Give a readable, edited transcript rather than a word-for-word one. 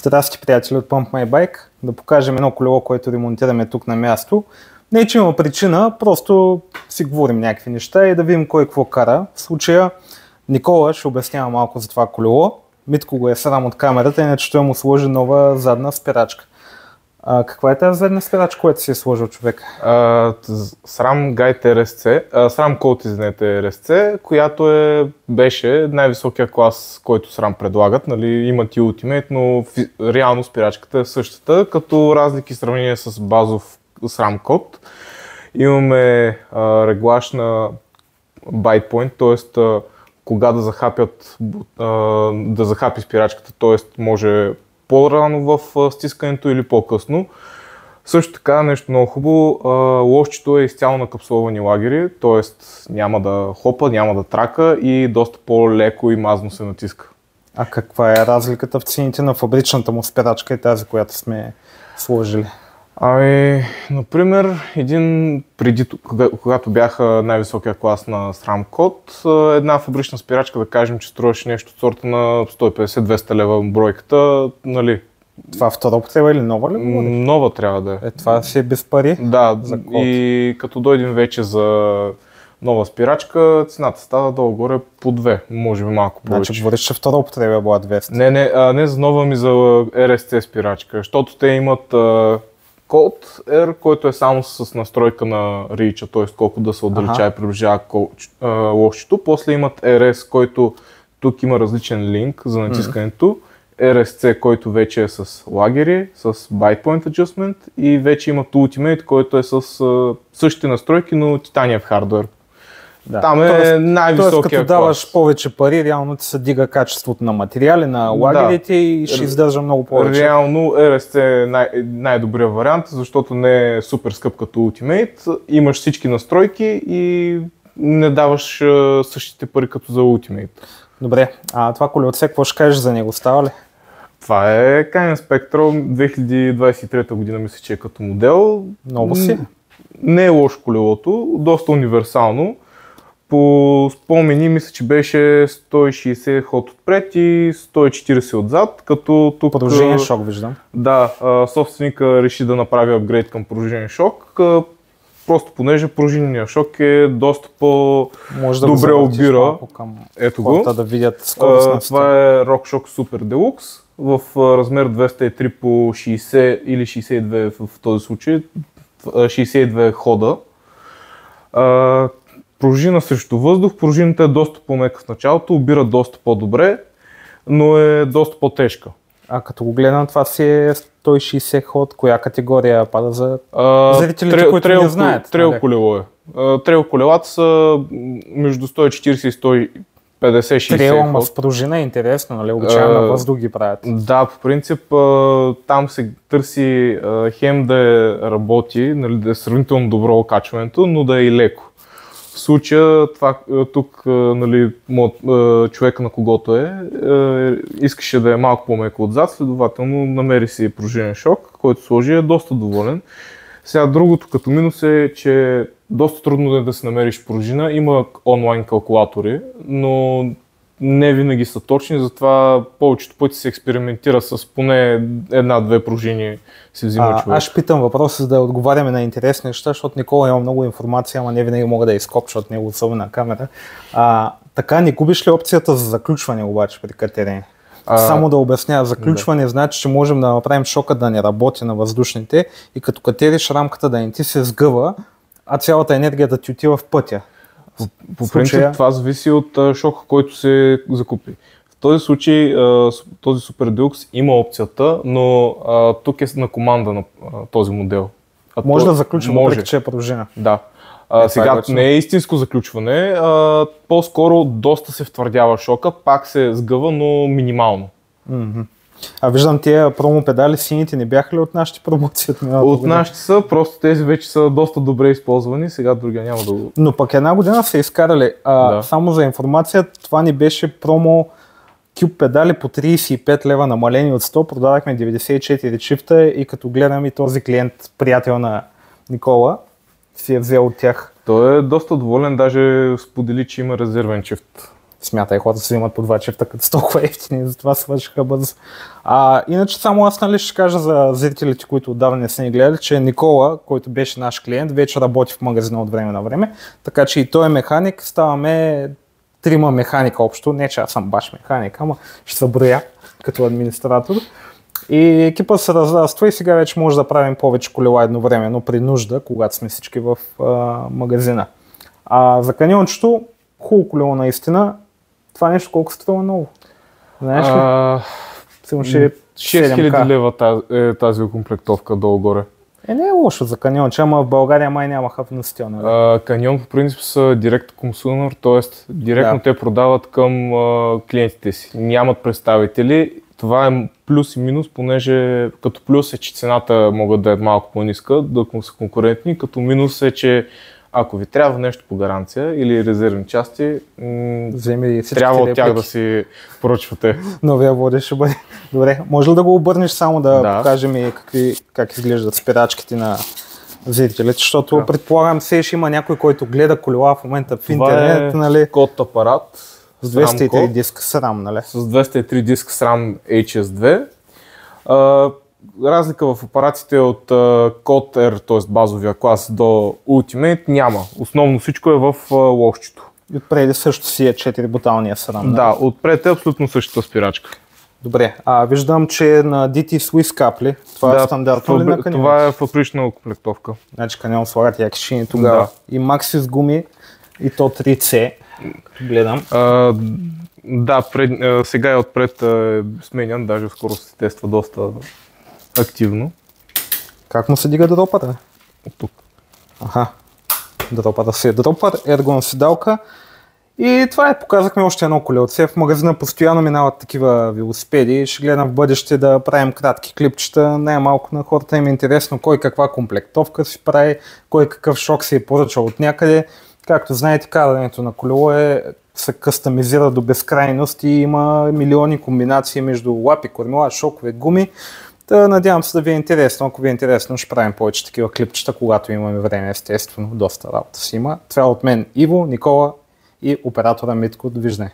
Здрасти, приятели от Pump My Bike. Да покажем едно колело, което ремонтираме тук на място. Не, че има причина, просто си говорим някакви неща и да видим кой какво кара. В случая Никола ще обяснява малко за това колело. Митко го е срам от камерата, иначе той му сложи нова задна спирачка. Каква е тази задна спирачка, която си е сложил човек? SRAM Guide RSC, SRAM Code, извинете, RSC, която беше най-високия клас, който SRAM предлагат. Нали, имат и Ultimate, но реално спирачката е същата, като разлики в сравнение с базов SRAM Code. Имаме реглаж на bite point, т.е. кога да захапи спирачката, т.е. може по-рано в стискането или по-късно. Също така, нещо много хубаво, лошчето е изцяло на капсуловани лагери, т.е. няма да хопа, няма да трака и доста по-леко и мазно се натиска. А каква е разликата в цените на фабричната му спирачка и тази, която сме сложили? Например, преди, когато бяха най-високия клас на SRAM Code, една фабрична спирачка, да кажем, че струваше нещо от сорта на 150-200 лева бройката, нали? Това втора употреба или нова ли? Нова трябва да е. Това си е без пари? Да, и като дойдем вече за нова спирачка, цената става долу-горе по 2, може би малко повече. Значи говориш, че втора употреба била 200? Не за нова, ми за RSC спирачка, защото те имат Code R, който е само с настройка на reach, т.е. колко да се отдалечава и приближава лошчето. После имат RS, който тук има различен линк за натискането. RSC, който вече е с лагери, с bite point adjustment и вече имат Ultimate, който е с същите настройки, но титаниев хардуер. Да. Там е най-високия клас. Като даваш повече пари, реално ти се дига качеството на материали, на лагерите и ще издържа много повече. Реално RSC е най-добрият вариант, защото не е супер скъп като Ultimate. Имаш всички настройки и не даваш същите пари като за Ultimate. Добре, това колелце, какво ще кажеш за него? Става ли? Това е Canyon Spectrum 2023 година, мисля, че е като модел. Много си. Не е лошо колелото, доста универсално. По спомени мисля, че беше 160 ход отпред и 140 отзад, като тук... Пружинен шок виждам. Да, собственика реши да направи апгрейд към пружинен шок, просто понеже пружинният шок е доста по-добре обира. Ето го. Да видят скоростната. Това е RockShox Super Deluxe в размер 203 по 60 или 62 в този случай, 62 хода. Пружина срещу въздух, пружината е доста по-мека в началото, обира доста по-добре, но е доста по-тежка. Като го гледам, това си е 160 ход, коя категория пада за зрителите, които не знаят? Трейл колело е. Трейл колелата са между 140 и 150-60 Трейл, ма с пружина е интересно, нали? Обичайно на въздух ги правят. Да, по принцип там се търси хем да работи, нали, да е сравнително добро окачването, но да е и леко. В случая тук нали, човека на когото искаше да е малко по-меко отзад, следователно намери си пружинен шок, който сложи, е доста доволен. Сега другото като минус е, че доста трудно е да си намериш пружина. Има онлайн калкулатори, но не винаги са точни, затова повечето пъти се експериментира с поне една-две пружини си взима човек. Аз ще питам въпроса, за да отговаряме на интересни неща, защото Никола има много информация, ама не винаги мога да изкопча, защото не е особена камера. Така, не губиш ли опцията за заключване обаче при катерене? Само да обясня, заключване значи, че можем да направим шока да не работи на въздушните и като катериш рамката да не ти се сгъва, а цялата енергия да ти отива в пътя. По принцип това зависи от шока, който се закупи. В този случай този Super Deluxe има опцията, но тук е на команда на този модел. Може да заключим, въпреки че е пружина. Да. Сега не е истинско заключване, по-скоро доста се втвърдява шока, пак се сгъва, но минимално. Виждам тия промо педали сините не бяха ли от нашите промоции? От нашите са, просто тези вече са доста добре използвани, сега другия няма да го... Но пък една година са изкарали. Само за информация, това ни беше промо Cube педали по 35 лева намалени от 100, продадахме 94 чифта и като гледам и този клиент, приятел на Никола, си е взел от тях. Той е доста доволен, даже сподели, че има резервен чифт. Смятай, хората се взимат по 2 чифта, като са толкова ефтини, затова свършиха бързо. Иначе само аз ще кажа за зрителите, които отдавна не са ни гледали, че Никола, който беше наш клиент, вече работи в магазина от време на време, така че и той е механик, ставаме 3 механика общо, не че аз съм баш механик, ама ще се броя като администратор. И екипа се разраства и сега вече може да правим повече колела едновременно при нужда, когато сме всички в магазина. За каньончето, хубаво колело наистина. Това нещо колко струва ново? Знаеш ли? Сигурно ще е 6000 лева тази окомплектовка долу-горе. Не е лошо за каньонче, ама в България май нямаха вносител. Каньон по принцип са direct consumer, т.е. директно те продават към клиентите си. Нямат представители. Това е плюс и минус, понеже като плюс е, че цената могат да е малко по-ниска, да са конкурентни, като минус е, че ако ви трябва нещо по гаранция или резервни части, трябва от тях да си поръчвате. Новия водещ ще бъде. Добре, може ли да го обърнеш само да покажем и как изглеждат спирачките на зрителите, защото предполагам се ще има някой, който гледа колела в момента в интернет. Това е код апарат. С 203 диск SRAM, нали? С 203 диск SRAM HS2. Разлика в апаратите от код R, т.е. базовия клас до Ultimate няма. Основно всичко е в лошчето. И отпред също си е 4-буталния SRAM. Нали? Да, отпред е абсолютно същата спирачка. Добре, виждам, че на DT Swiss капли, това е стандартно ли на каньон? Това е фабрична окомплектовка. Значи каньон слагат яки шини тогава. Да. И Maxxis гуми, и то 3C. Гледам. Сега е отпред сменян, даже скоро се тества доста активно. Как му се дига дропата? От тук. Дропата си е дропър, ергон седалка. И това е, показахме още едно колелце. В магазина постоянно минават такива велосипеди. Ще гледам в бъдеще да правим кратки клипчета. Най-малко на хората им е интересно кой каква комплектовка си прави, кой какъв шок се е поръчал от някъде. Както знаете, карането на колело се кастомизира до безкрайност и има милиони комбинации между лапи, кормила, шокове, гуми. Надявам се да ви е интересно. Ако ви е интересно, ще правим повече такива клипчета, когато имаме време, естествено. Доста работа си има. Това е от мен Иво, Никола и оператора Митко. Довиждане.